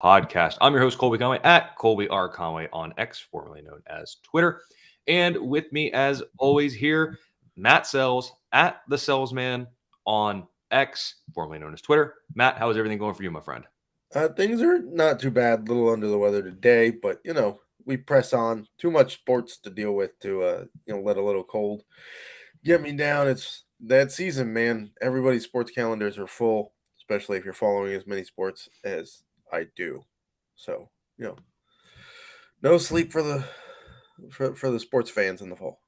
podcast. I'm your host, Colby Conway, at Colby R. Conway on X, formerly known as Twitter. And with me, as always, here, Matt Selz, at the Salesman on X, formerly known as Twitter. Matt, how is everything going for you, my friend? Things are not too bad. A little under the weather today, but we press on. Too much sports to deal with to let a little cold get me down. It's that season, man. Everybody's sports calendars are full, especially if you're following as many sports as I do. So, no sleep for the sports fans in the fall.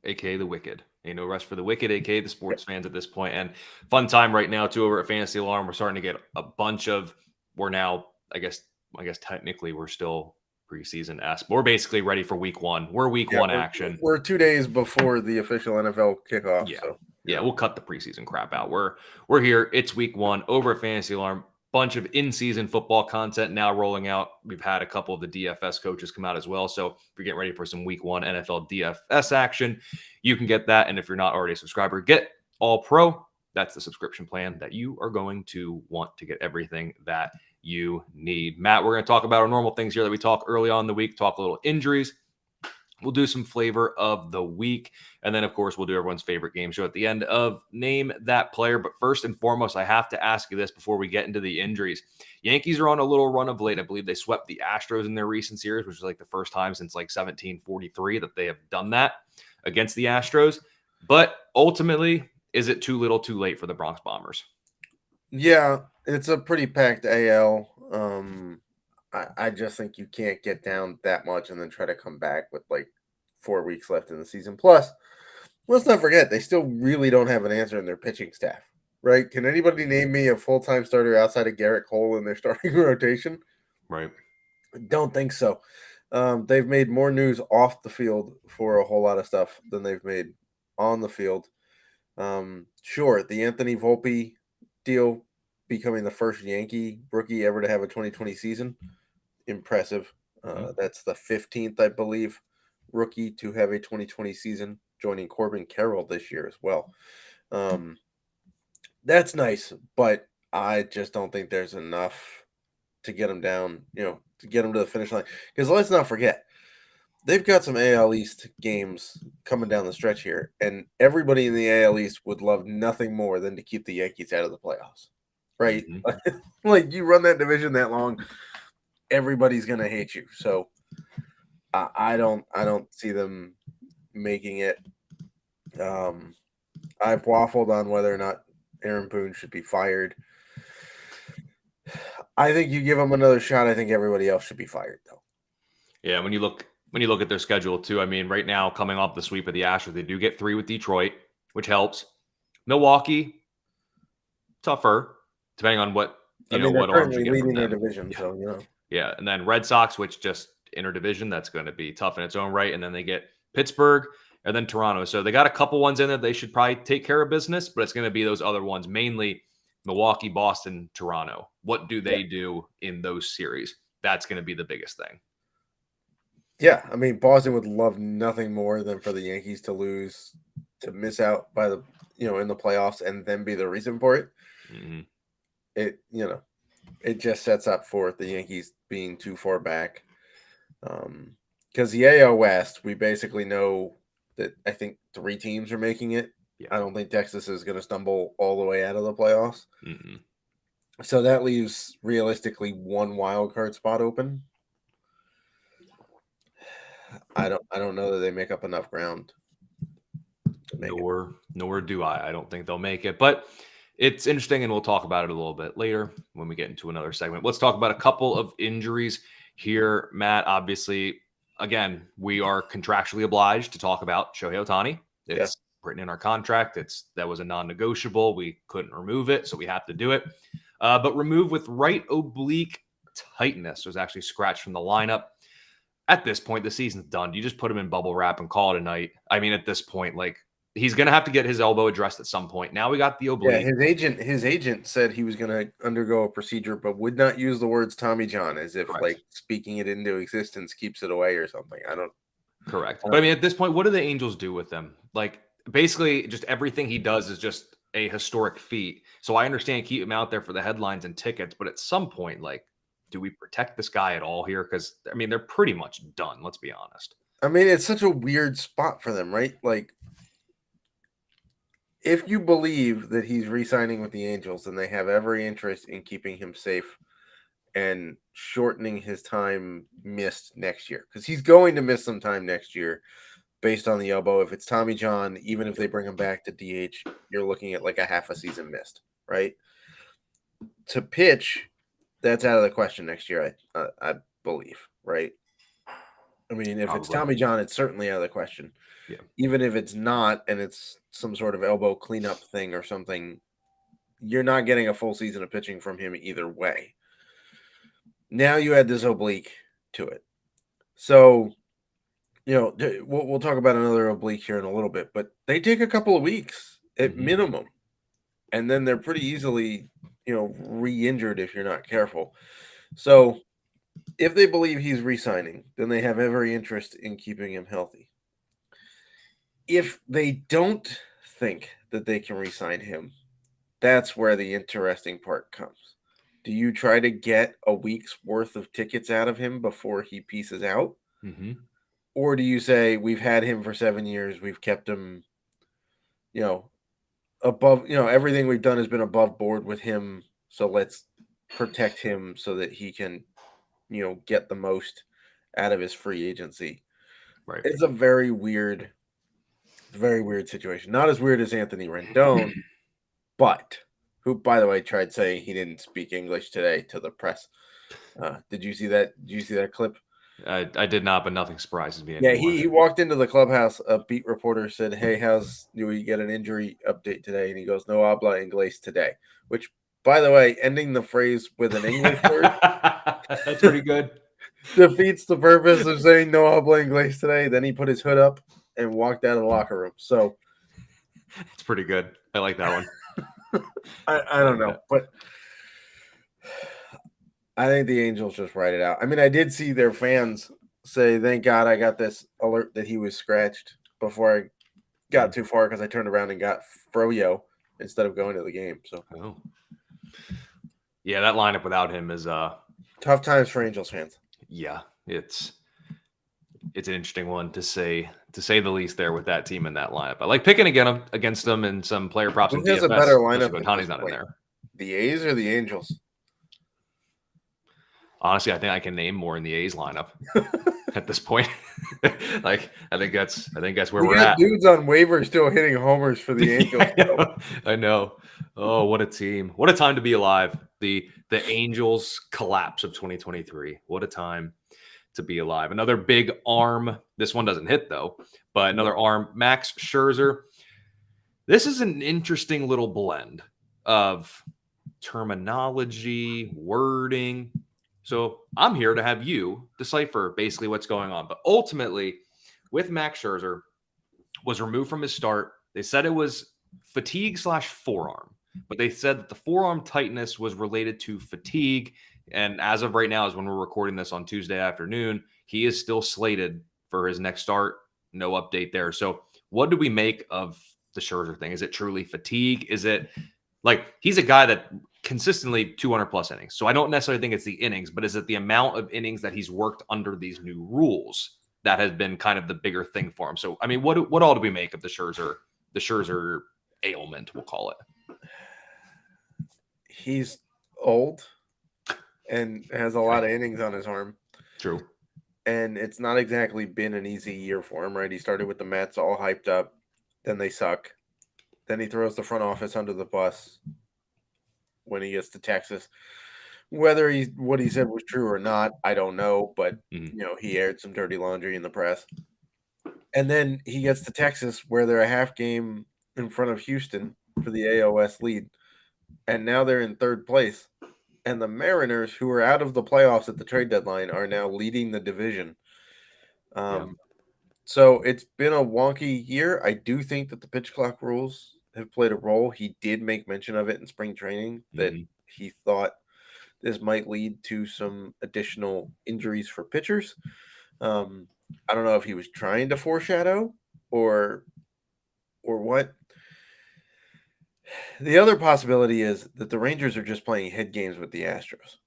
AKA the Wicked. Ain't no rest for the Wicked, AKA the sports fans at this point. And fun time right now, too, over at Fantasy Alarm. We're starting to get a bunch of, we're now, I guess technically we're still preseason esque. We're basically ready for week one. We're week one action. We're 2 days before the official NFL kickoff. Yeah. So yeah, we'll cut the preseason crap out. We're here. It's week one over at Fantasy Alarm. Bunch of in-season football content now rolling out. We've had a couple of the DFS coaches come out as well. So if you're getting ready for some week one NFL DFS action, you can get that. And if you're not already a subscriber, get All Pro. That's the subscription plan that you are going to want to get everything that you need. Matt, we're going to talk about our normal things here that we talk early on in the week, talk a little injuries. We'll do some flavor of the week. And then, of course, we'll do everyone's favorite game show at the end of Name That Player. But first and foremost, I have to ask you this before we get into the injuries. Yankees are on a little run of late. I believe they swept the Astros in their recent series, which is like the first time since like 1743 that they have done that against the Astros. But ultimately, is it too little too late for the Bronx Bombers? yeah, it's a pretty packed AL. I just think you can't get down that much and then try to come back with like 4 weeks left in the season. Plus, let's not forget, they still really don't have an answer in their pitching staff, right? Can anybody name me a full-time starter outside of Garrett Cole in their starting rotation? Right. Don't think so. They've made more news off the field for a whole lot of stuff than they've made on the field. Sure, the Anthony Volpe deal, becoming the first Yankee rookie ever to have a 2020 season. Impressive. That's the 15th, I believe, rookie to have a 2020 season, joining Corbin Carroll this year as well. That's nice, but I just don't think there's enough to get them down, to get them to the finish line. Because let's not forget, they've got some AL East games coming down the stretch here, and everybody in the AL East would love nothing more than to keep the Yankees out of the playoffs, right? Like you run that division that long, everybody's gonna hate you. So I don't see them making it. I've waffled on whether or not Aaron Boone should be fired. I think you give him another shot. I think everybody else should be fired, though. Yeah, when you look at their schedule too, I mean, right now coming off the sweep of the Astros, they do get 3 with Detroit, which helps. Milwaukee, tougher, depending on what what arms you get from their them. division, Yeah. so Yeah, and then Red Sox, which just interdivision, that's going to be tough in its own right. And then they get Pittsburgh and then Toronto. So they got a couple ones in there they should probably take care of business, but it's going to be those other ones, mainly Milwaukee, Boston, Toronto. What do they do in those series? That's going to be the biggest thing. Yeah, I mean, Boston would love nothing more than for the Yankees to lose, to miss out by the in the playoffs, and then be the reason for it. It it just sets up for the Yankees being too far back. Because the AL West, we basically know that I think 3 teams are making it. Yeah. I don't think Texas is going to stumble all the way out of the playoffs. So that leaves realistically 1 wild card spot open. I don't know that they make up enough ground. Nor do I. I don't think they'll make it, but it's interesting, and we'll talk about it a little bit later when we get into another segment. Let's talk about a couple of injuries here, Matt. Obviously, again, we are contractually obliged to talk about Shohei Ohtani. It's written in our contract. That was a non-negotiable. We couldn't remove it, so we have to do it. But remove with right oblique tightness was actually scratched from the lineup. At this point, the season's done. You just put him in bubble wrap and call it a night. I mean, at this point, like, he's going to have to get his elbow addressed at some point. Now we got the oblique. Yeah, his agent said he was going to undergo a procedure, but would not use the words Tommy John, as if like speaking it into existence keeps it away or something. Correct. But I mean, at this point, what do the Angels do with him? Like, basically, just everything he does is just a historic feat. So I understand keep him out there for the headlines and tickets, but at some point, like, do we protect this guy at all here? Because, I mean, they're pretty much done. Let's be honest. I mean, it's such a weird spot for them, right? Like, if you believe that he's re-signing with the Angels, then they have every interest in keeping him safe and shortening his time missed next year. Because he's going to miss some time next year based on the elbow. If it's Tommy John, even if they bring him back to DH, you're looking at like a half a season missed, right? To pitch, that's out of the question next year, I believe, right? I mean, if it's Tommy John, it's certainly out of the question. Yeah. Even if it's not, and it's some sort of elbow cleanup thing or something, you're not getting a full season of pitching from him either way. Now you add this oblique to it. So, we'll talk about another oblique here in a little bit, but they take a couple of weeks at minimum. And then they're pretty easily, re-injured if you're not careful. So if they believe he's re-signing, then they have every interest in keeping him healthy. If they don't think that they can re-sign him, that's where the interesting part comes. Do you try to get a week's worth of tickets out of him before he pieces out? Or do you say, we've had him for 7 years, we've kept him, above, everything we've done has been above board with him, so let's protect him so that he can, get the most out of his free agency. Right. It's a very weird situation. Not as weird as Anthony Rendon, but who, by the way, tried saying he didn't speak English today to the press. Did you see that? Did you see that clip? I did not, but nothing surprises me anymore. Yeah, he walked into the clubhouse. A beat reporter said, "Hey, do we get an injury update today?" And he goes, "No habla inglés today." Which, by the way, ending the phrase with an English word, that's pretty good. Defeats the purpose of saying "No habla inglés today." Then he put his hood up and walked out of the locker room. So it's pretty good. I like that one. I don't know, but I think the Angels just write it out. I mean, I did see their fans say, "Thank God I got this alert that he was scratched before I got too far because I turned around and got Froyo instead of going to the game." So, yeah, that lineup without him is tough times for Angels fans. Yeah, it's an interesting one to say the least there with that team and that lineup. I like picking against them and some player props. Who has a better lineup? Ohtani's not in there. The A's or the Angels? Honestly, I think I can name more in the A's lineup at this point. I think that's where we're at. Dudes on waivers still hitting homers for the Angels. I know. Oh, what a team! What a time to be alive. The Angels collapse of 2023. What a time to be alive. Another big arm. This one doesn't hit though, but another arm. Max Scherzer. This is an interesting little blend of terminology, wording. So I'm here to have you decipher basically what's going on. But ultimately, with Max Scherzer, was removed from his start. They said it was fatigue/forearm, but they said that the forearm tightness was related to fatigue. And as of right now, is when we're recording this on Tuesday afternoon, he is still slated for his next start. No update there. So what do we make of the Scherzer thing? Is it truly fatigue? Is it like he's a guy that consistently 200 plus innings. So I don't necessarily think it's the innings, but is it the amount of innings that he's worked under these new rules that has been kind of the bigger thing for him? So, I mean, what all do we make of the Scherzer ailment, we'll call it? He's old and has a lot of innings on his arm. True. And it's not exactly been an easy year for him, right? He started with the Mets all hyped up. Then they suck. Then he throws the front office under the bus when he gets to Texas. Whether what he said was true or not, I don't know. But, he aired some dirty laundry in the press. And then he gets to Texas where they're a half game in front of Houston for the AOS lead. And now they're in third place. And the Mariners, who are out of the playoffs at the trade deadline, are now leading the division. So it's been a wonky year. I do think that the pitch clock rules have played a role. He did make mention of it in spring training that he thought this might lead to some additional injuries for pitchers. I don't know if he was trying to foreshadow or what. The other possibility is that the Rangers are just playing head games with the Astros.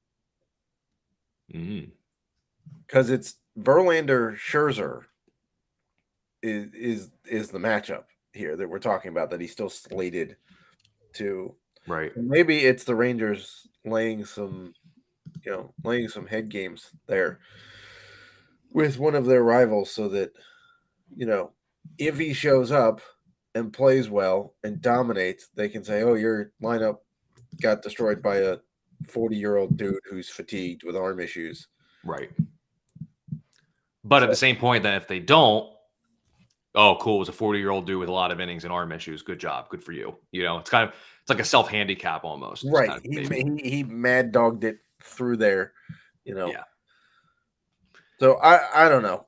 Because it's Verlander Scherzer is the matchup here that we're talking about, that he's still slated to. Right. Maybe it's the Rangers laying some head games there with one of their rivals, so that, if he shows up and plays well and dominates, they can say, oh, your lineup got destroyed by a 40-year-old dude who's fatigued with arm issues. Right. But at the same point, then if they don't, oh, cool, it was a 40-year-old dude with a lot of innings and arm issues. Good job. Good for you. It's like a self-handicap almost. Right. Kind of He mad dogged it through there, Yeah. So I don't know.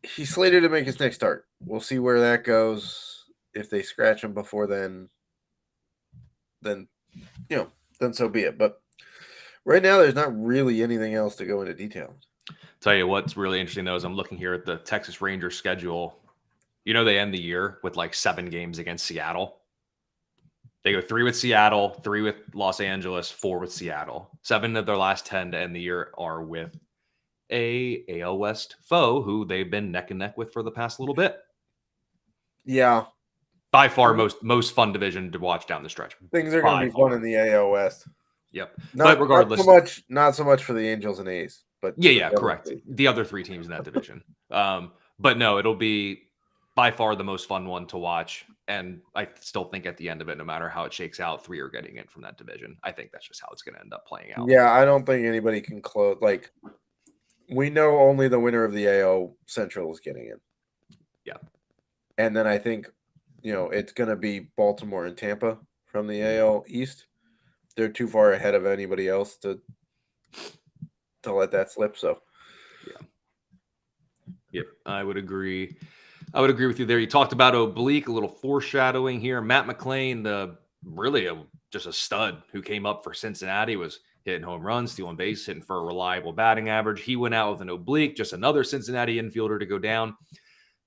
He's slated to make his next start. We'll see where that goes. If they scratch him before then so be it. But right now, there's not really anything else to go into detail. Tell you what's really interesting, though, is I'm looking here at the Texas Rangers schedule. They end the year with like 7 games against Seattle. They go 3 with Seattle, 3 with Los Angeles, 4 with Seattle. 7 of their last 10 to end the year are with a AL West foe who they've been neck and neck with for the past little bit. Yeah. By far most fun division to watch down the stretch. Things are going to be fun in the AL West. Yep. But regardless. Not so much for the Angels and A's. But yeah, correct. The other 3 teams in that division. But no, it'll be by far the most fun one to watch. And I still think at the end of it, no matter how it shakes out, 3 are getting in from that division. I think that's just how it's going to end up playing out. Yeah, I don't think anybody can close. Like, we know only the winner of the AL Central is getting in. Yeah. And then I think, it's going to be Baltimore and Tampa from the AL East. They're too far ahead of anybody else to let that slip. So, yeah. Yep, I would agree. I would agree with you there. You talked about oblique, a little foreshadowing here. Matt McClain, just a stud who came up for Cincinnati, was hitting home runs, stealing base, hitting for a reliable batting average. He went out with an oblique, just another Cincinnati infielder to go down.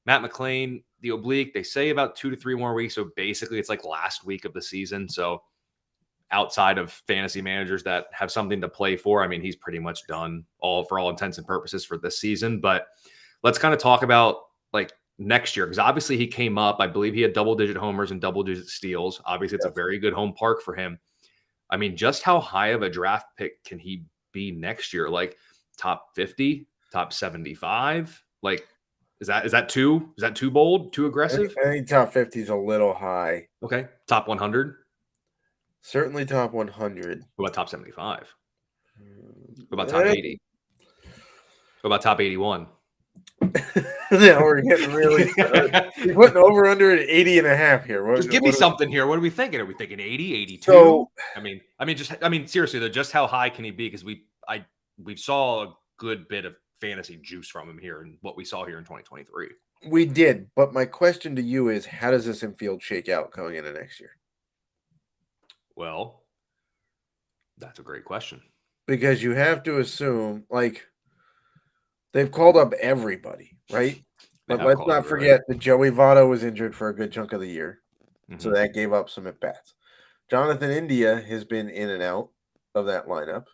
Matt McClain, the oblique, they say about 2 to 3 more weeks. So basically it's like last week of the season. So outside of fantasy managers that have something to play for, I mean, he's pretty much done for all intents and purposes for this season. But let's kind of talk about like next year, because obviously he came up. I believe he had double-digit homers and double-digit steals. Obviously, it's a very good home park for him. I mean, just how high of a draft pick can he be next year? Like top 50, top 75? Like, is that too bold, too aggressive? I think top 50 is a little high. Okay, top 100. Certainly top 100. What about top 75? What about top 80? What about top 81? Yeah, we're getting really you're putting over under at 80 and a half here. Just give me something here. What are we thinking? Are we thinking 80, 82? So, I mean, seriously, though, just how high can he be? Because we saw a good bit of fantasy juice from him here and what we saw here in 2023. We did, but my question to you is, how does this infield shake out going into next year? Well, that's a great question. Because you have to assume, like, they've called up everybody, right? But let's not forget that Joey Votto was injured for a good chunk of the year. Mm-hmm. So that gave up some at-bats. Jonathan India has been in and out of that lineup.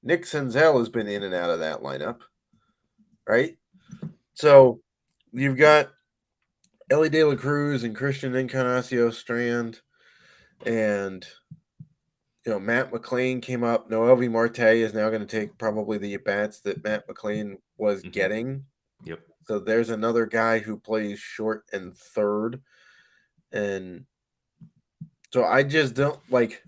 Nick Senzel has been in and out of that lineup, right? So you've got Ellie De La Cruz and Christian Encarnacio Strand, and Matt McClain came up. Noelvi Marte is now going to take probably the at-bats that Matt McClain was getting. Yep. So there's another guy who plays short and third. And so I just don't like.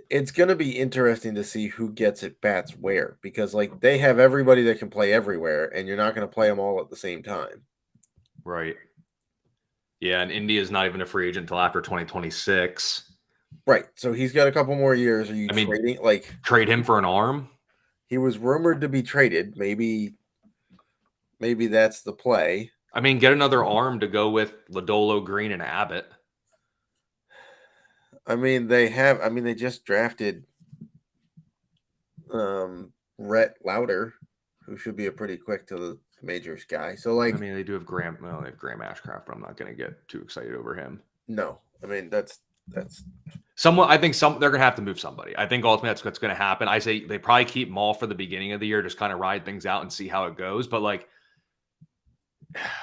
It's going to be interesting to see who gets at bats where, because like they have everybody that can play everywhere, and you're not going to play them all at the same time. Right. Yeah, and India's not even a free agent until after 2026. Right. So he's got a couple more years. Are you trading? Like, trade him for an arm? He was rumored to be traded. Maybe that's the play. I mean, get another arm to go with Lodolo, Green, and Abbott. I mean, they just drafted Rhett Lauder, who should be a pretty quick to the majors guy. So, like, they do have Graham. Well, they have Graham Ashcraft, but I'm not going to get too excited over him. No, I mean that's someone. I think they're gonna have to move somebody. I think ultimately that's what's gonna happen. I say they probably keep Maul for the beginning of the year, just kind of ride things out and see how it goes. But like,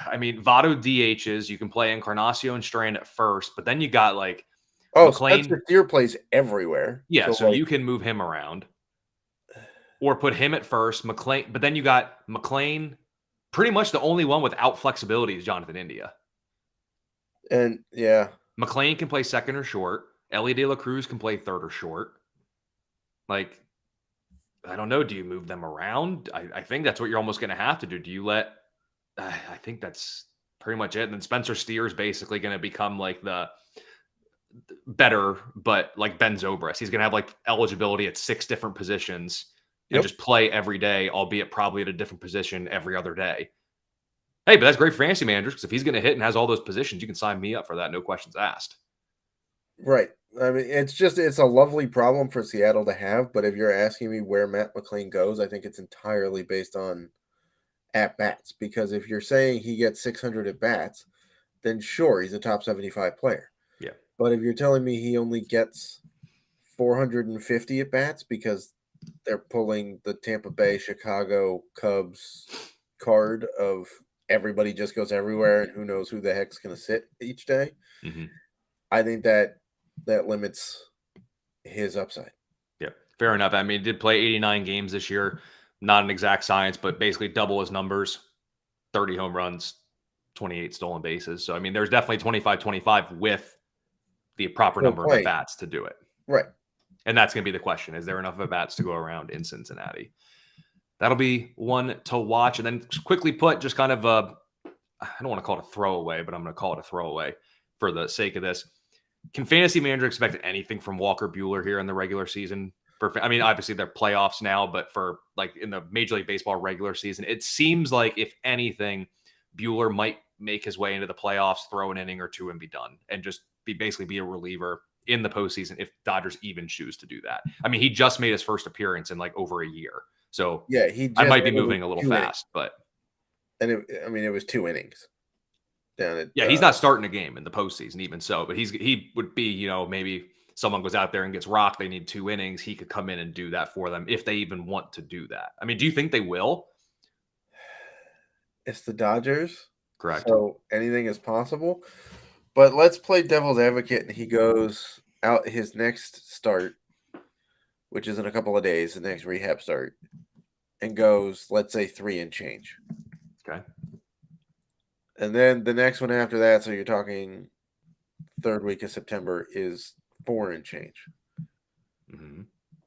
I mean, Votto DHs. You can play Encarnacion and Strand at first, but then you got like McClain. Spencer Steer plays everywhere. Yeah, so like, you can move him around or put him at first. McClain, but then you got McClain. Pretty much the only one without flexibility is Jonathan India. And yeah, McClain can play second or short. Ellie De La Cruz can play third or short. Like, I don't know. Do you move them around? I think that's what you're almost going to have to do. Do you let? I think that's pretty much it. And then Spencer Steer is basically going to become like the better, but like Ben Zobrist. He's going to have like eligibility at 6 different positions and just play every day, albeit probably at a different position every other day. Hey, but that's great for fantasy managers because if he's going to hit and has all those positions, you can sign me up for that. No questions asked. Right. I mean, it's a lovely problem for Seattle to have, but if you're asking me where Matt McClain goes, I think it's entirely based on at-bats, because if you're saying he gets 600 at-bats, then sure, he's a top 75 player. Yeah. But if you're telling me he only gets 450 at-bats because they're pulling the Tampa Bay, Chicago Cubs card of everybody just goes everywhere and who knows who the heck's going to sit each day, I think that limits his upside. Yeah, fair enough. I mean, he did play 89 games this year. Not an exact science, but basically double his numbers, 30 home runs, 28 stolen bases. So, I mean, there's definitely 25-25 with the proper number of at-bats to do it. Right. And that's going to be the question. Is there enough at-bats to go around in Cincinnati? That'll be one to watch. And then quickly put, just kind of I don't want to call it a throwaway, but I'm going to call it a throwaway for the sake of this. Can fantasy manager expect anything from Walker Buehler here in the regular season? I mean, obviously they're playoffs now, but for like in the Major League Baseball regular season, it seems like if anything, Buehler might make his way into the playoffs, throw an inning or two and be done and just basically be a reliever in the postseason if Dodgers even choose to do that. I mean, he just made his first appearance in like over a year. So yeah, I might be moving a little fast, but it was 2 innings. Down at, he's not starting a game in the postseason, even so. But he would be, maybe someone goes out there and gets rocked. They need 2 innings. He could come in and do that for them if they even want to do that. I mean, do you think they will? It's the Dodgers, correct? So anything is possible. But let's play devil's advocate, and he goes out his next start, which is in a couple of days, the next rehab start, and goes, let's say, 3 and change. Okay. And then the next one after that, so you're talking 3rd week of September, is 4 and change.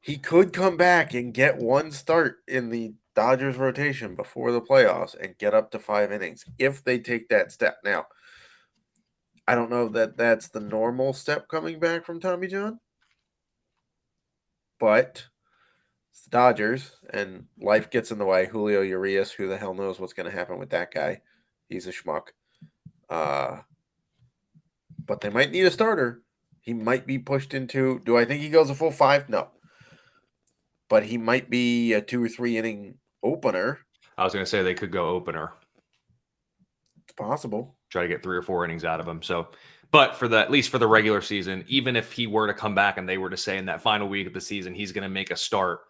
He could come back and get 1 start in the Dodgers rotation before the playoffs and get up to 5 innings if they take that step. Now, I don't know that that's the normal step coming back from Tommy John, but it's the Dodgers and life gets in the way. Julio Urias, who the hell knows what's going to happen with that guy? He's a schmuck. But they might need a starter. He might be pushed into. Do I think he goes a full 5? No. But he might be a 2 or 3 inning opener. I was going to say they could go opener. It's possible. Try to get 3 or 4 innings out of him. So, but at least for the regular season, even if he were to come back and they were to say in that final week of the season he's going to make a start,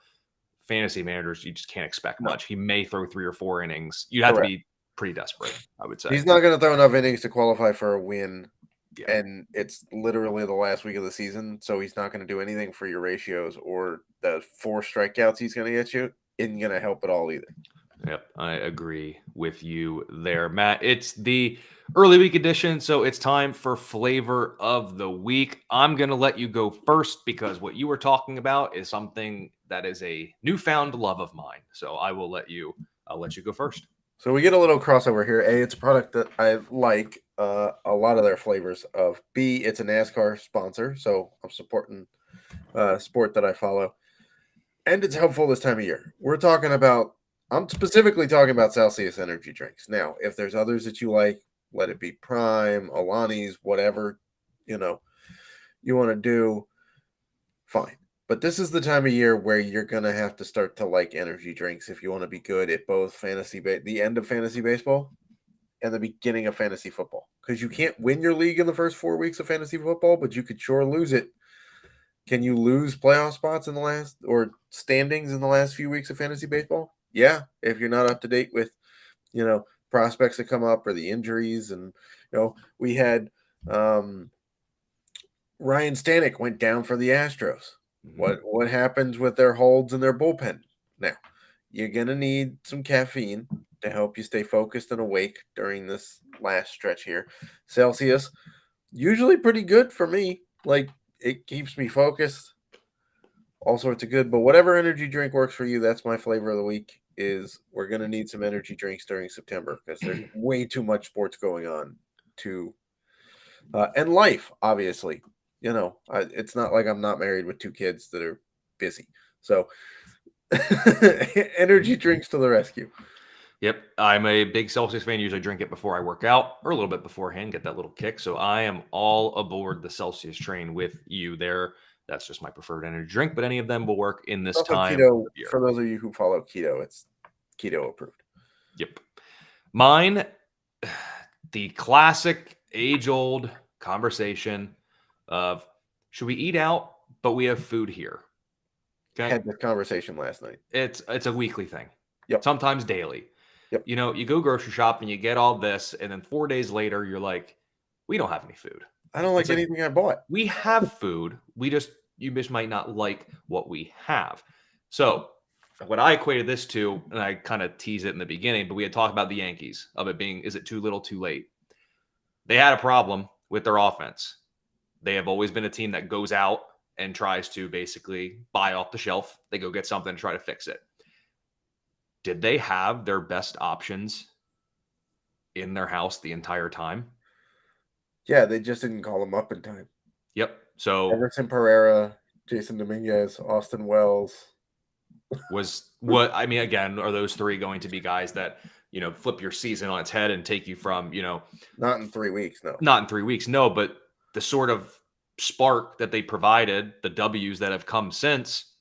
fantasy managers, you just can't expect much. He may throw 3 or 4 innings. You'd have to be pretty desperate, I would say. He's not going to throw enough innings to qualify for a win. Yeah. And it's literally the last week of the season, so he's not going to do anything for your ratios, or the 4 strikeouts he's going to get you isn't going to help at all either. Yep, I agree with you there, Matt. It's the early week edition, so it's time for flavor of the week. I'm going to let you go first because what you were talking about is something that is a newfound love of mine. So I'll let you go first. So we get a little crossover here. A, it's a product that I like a lot of their flavors of. B, it's a NASCAR sponsor, so I'm supporting a sport that I follow. And it's helpful this time of year. I'm specifically talking about Celsius energy drinks. Now, if there's others that you like, let it be Prime, Alani's, whatever, you want to do, fine. But this is the time of year where you're going to have to start to like energy drinks if you want to be good at both the end of fantasy baseball and the beginning of fantasy football, because you can't win your league in the first 4 weeks of fantasy football, but you could sure lose it. Can you lose playoff spots in the last or standings in the last few weeks of fantasy baseball? Yeah, if you're not up to date with, prospects that come up or the injuries. And we had Ryne Stanek went down for the Astros. What happens with their holds and their bullpen? Now, you're going to need some caffeine to help you stay focused and awake during this last stretch here. Celsius, usually pretty good for me. Like, it keeps me focused. All sorts of good. But whatever energy drink works for you, that's my flavor of the week. Is we're going to need some energy drinks during September because there's way too much sports going on and life, obviously. It's not like I'm not married with 2 kids that are busy. So energy drinks to the rescue. Yep. I'm a big Celsius fan. Usually drink it before I work out or a little bit beforehand, get that little kick. So I am all aboard the Celsius train with you there. That's just my preferred energy drink, but any of them will work in this time. Keto, for those of you who follow keto, it's keto approved. Yep. Mine, the classic age-old conversation of should we eat out, but we have food here. Okay. I had this conversation last night. It's a weekly thing. Yep. Sometimes daily. Yep. You go grocery shopping, you get all this, and then 4 days later, you're like, we don't have any food. I don't like anything I bought. We have food. You just might not like what we have. So what I equated this to, and I kind of teased it in the beginning, but we had talked about the Yankees of it being, is it too little, too late? They had a problem with their offense. They have always been a team that goes out and tries to basically buy off the shelf. They go get something and try to fix it. Did they have their best options in their house the entire time? Yeah, they just didn't call them up in time. Yep. So Everson Pereira, Jason Dominguez, Austin Wells. Again, are those 3 going to be guys that, flip your season on its head and take you from, Not in 3 weeks, no. Not in 3 weeks, no, but the sort of spark that they provided, the W's that have come since,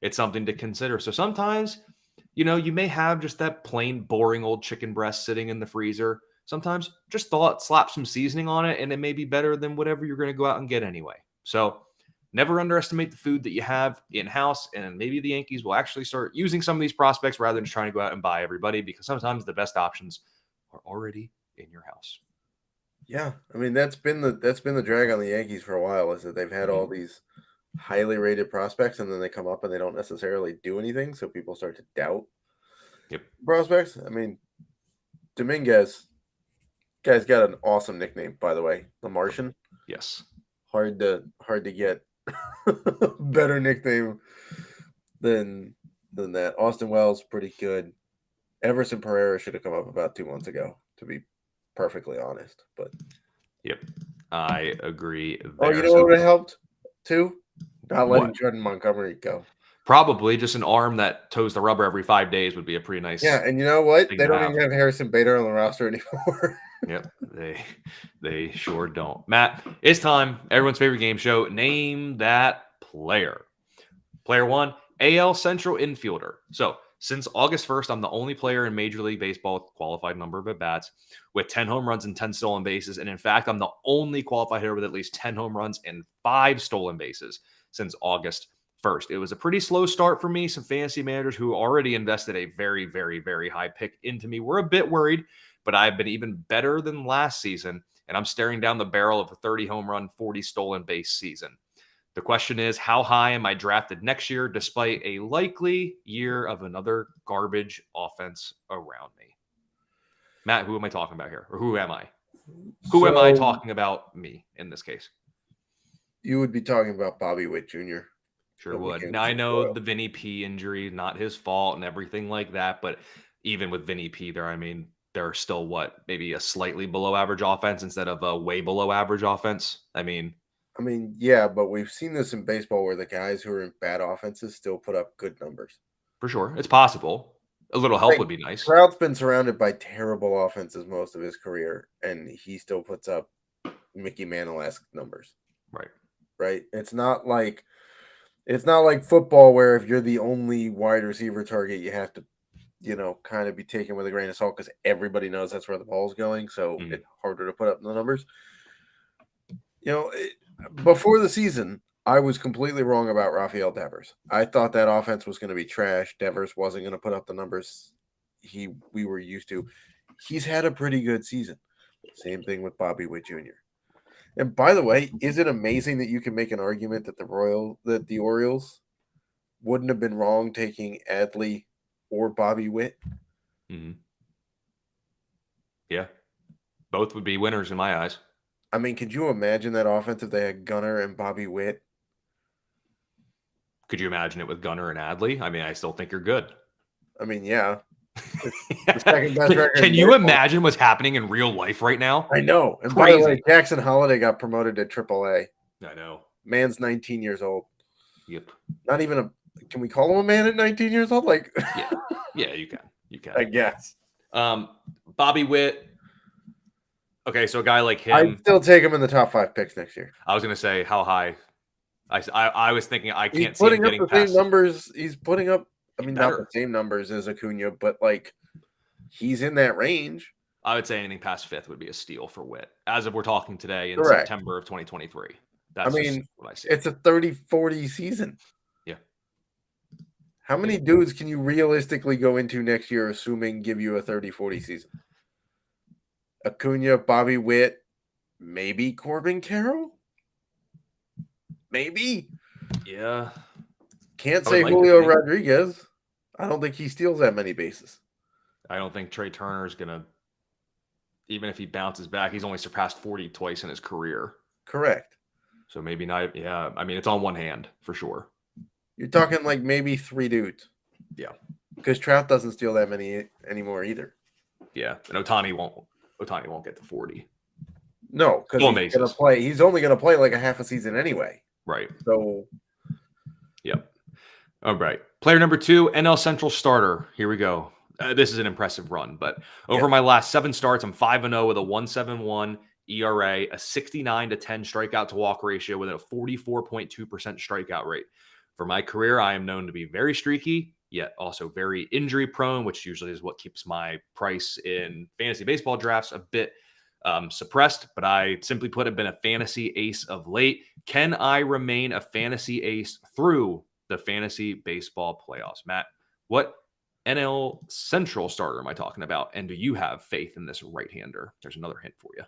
it's something to consider. So sometimes, you may have just that plain boring old chicken breast sitting in the freezer. Sometimes just slap some seasoning on it and it may be better than whatever you're going to go out and get anyway. So never underestimate the food that you have in-house, and maybe the Yankees will actually start using some of these prospects rather than just trying to go out and buy everybody, because sometimes the best options are already in your house. Yeah, I mean that's been the drag on the Yankees for a while, is that they've had all these highly rated prospects and then they come up and they don't necessarily do anything, so people start to doubt prospects. I mean, Dominguez, guy's got an awesome nickname, by the way, the Martian. Yes. Hard to get better nickname than that. Austin Wells, pretty good. Everson Pereira should have come up about 2 months ago, to be perfectly honest. But yep, I agree there. Oh, you know what would have helped too? Not letting Jordan Montgomery go. Probably just an arm that toes the rubber every 5 days would be a pretty nice. Yeah, and you know what? They don't even have Harrison Bader on the roster anymore. Yep, they sure don't. Matt, it's time. Everyone's favorite game show. Name that player. Player 1, AL Central infielder. So since August 1st, I'm the only player in Major League Baseball with qualified number of at-bats with 10 home runs and 10 stolen bases. And in fact, I'm the only qualified hitter with at least 10 home runs and 5 stolen bases since August 1st. It was a pretty slow start for me. Some fantasy managers who already invested a very, very, very high pick into me were a bit worried, but I've been even better than last season, and I'm staring down the barrel of a 30 home run, 40 stolen base season. The question is, how high am I drafted next year, despite a likely year of another garbage offense around me? Matt, who am I talking about here? Or who am I? Who am I talking about me in this case? You would be talking about Bobby Witt Jr. Sure would. Now, I know the Vinny P injury, not his fault and everything like that, but even with Vinny P there, I mean, they're still maybe a slightly below average offense instead of a way below average offense. I mean, yeah, but we've seen this in baseball where the guys who are in bad offenses still put up good numbers. For sure. It's possible. A little help would be nice. Trout's been surrounded by terrible offenses most of his career, and he still puts up Mickey Mantle-esque numbers. Right? It's not like football where if you're the only wide receiver target, you have to kind of be taken with a grain of salt because everybody knows that's where the ball's going. So it's harder to put up the numbers. Before the season, I was completely wrong about Rafael Devers. I thought that offense was going to be trash. Devers wasn't going to put up the numbers we were used to. He's had a pretty good season. Same thing with Bobby Witt Jr. And by the way, is it amazing that you can make an argument that the Orioles wouldn't have been wrong taking Adley or Bobby Witt? Mm-hmm. Yeah. Both would be winners in my eyes. I mean, could you imagine that offense if they had Gunnar and Bobby Witt? Could you imagine it with Gunnar and Adley? I mean, I still think you're good. I mean, yeah. The second best record. Can you imagine what's happening in real life right now? I know. And crazy. By the way, Jackson Holiday got promoted to AAA. I know. Man's 19 years old. Yep. Not even can we call him a man at 19 years old? Like, yeah, you can. You can. I guess. Bobby Witt. Okay, so a guy like him. I'd still take him in the top 5 picks next year. I was going to say how high. I was thinking I can't see him getting the past. Same numbers. He's putting up. I mean, not the same numbers as Acuna, but like he's in that range. I would say anything past 5th would be a steal for Witt. As of we're talking today in Correct. September of 2023. That's what I see. It's a 30-40 season. Yeah. How many dudes can you realistically go into next year assuming give you a 30-40 season? Acuna, Bobby Witt, maybe Corbin Carroll? Maybe. Yeah. Can't say Julio Rodriguez. I don't think he steals that many bases. I don't think Trey Turner is going to, even if he bounces back, he's only surpassed 40 twice in his career. Correct. So maybe not. Yeah. I mean, it's on one hand for sure. You're talking like maybe 3 dudes. Yeah. Because Trout doesn't steal that many anymore either. Yeah. And Ohtani won't get to 40. No, because he's only going to play like a half a season anyway. Right. So. Yep. All right. Player number 2, NL Central starter. Here we go. This is an impressive run, but over my last 7 starts, I'm 5-0 with a 1.71 ERA, a 69-10 strikeout to walk ratio with a 44.2% strikeout rate. For my career, I am known to be very streaky, yet also very injury prone, which usually is what keeps my price in fantasy baseball drafts a bit suppressed, but I simply put have been a fantasy ace of late. Can I remain a fantasy ace through the fantasy baseball playoffs? Matt, what NL Central starter am I talking about? And do you have faith in this right-hander? There's another hint for you.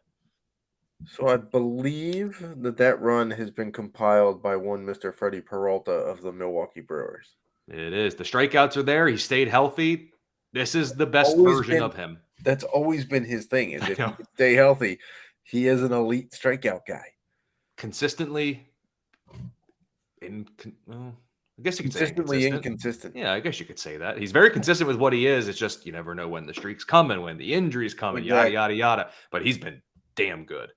So I believe that run has been compiled by one Mr. Freddie Peralta of the Milwaukee Brewers. It is. The strikeouts are there. He stayed healthy. This is the best version of him. That's always been his thing. Is if he can stay healthy, he is an elite strikeout guy. Consistently, I guess you could say consistently inconsistent. Yeah, I guess you could say that. He's very consistent with what he is. It's just you never know when the streak's coming, when the injury's coming, yada, yada, yada. But he's been damn good.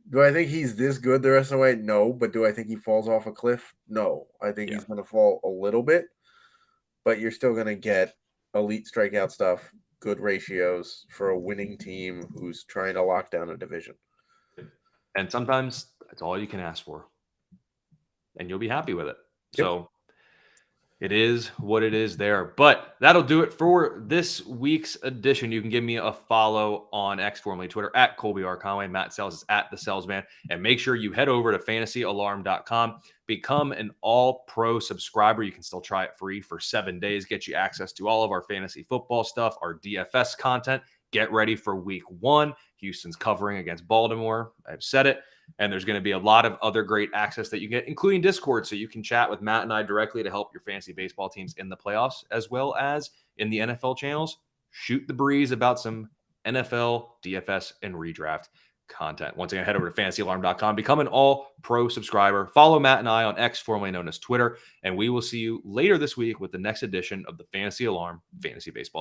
Do I think he's this good the rest of the way? No. But do I think he falls off a cliff? No. I think he's going to fall a little bit. But you're still going to get elite strikeout stuff, good ratios for a winning team who's trying to lock down a division. And sometimes that's all you can ask for. And you'll be happy with it. Yep. So it is what it is there. But that'll do it for this week's edition. You can give me a follow on X, formerly Twitter, at Colby R. Conway. Matt Selz is at the Selzman. And make sure you head over to fantasyalarm.com. Become an all-pro subscriber. You can still try it free for 7 days. Get you access to all of our fantasy football stuff, our DFS content. Get ready for week 1. Houston's covering against Baltimore. I've said it. And there's going to be a lot of other great access that you get, including Discord, so you can chat with Matt and I directly to help your fantasy baseball teams in the playoffs, as well as in the NFL channels. Shoot the breeze about some NFL, DFS, and redraft content. Once again, head over to fantasyalarm.com. Become an all-pro subscriber. Follow Matt and I on X, formerly known as Twitter. And we will see you later this week with the next edition of the Fantasy Alarm Fantasy Baseball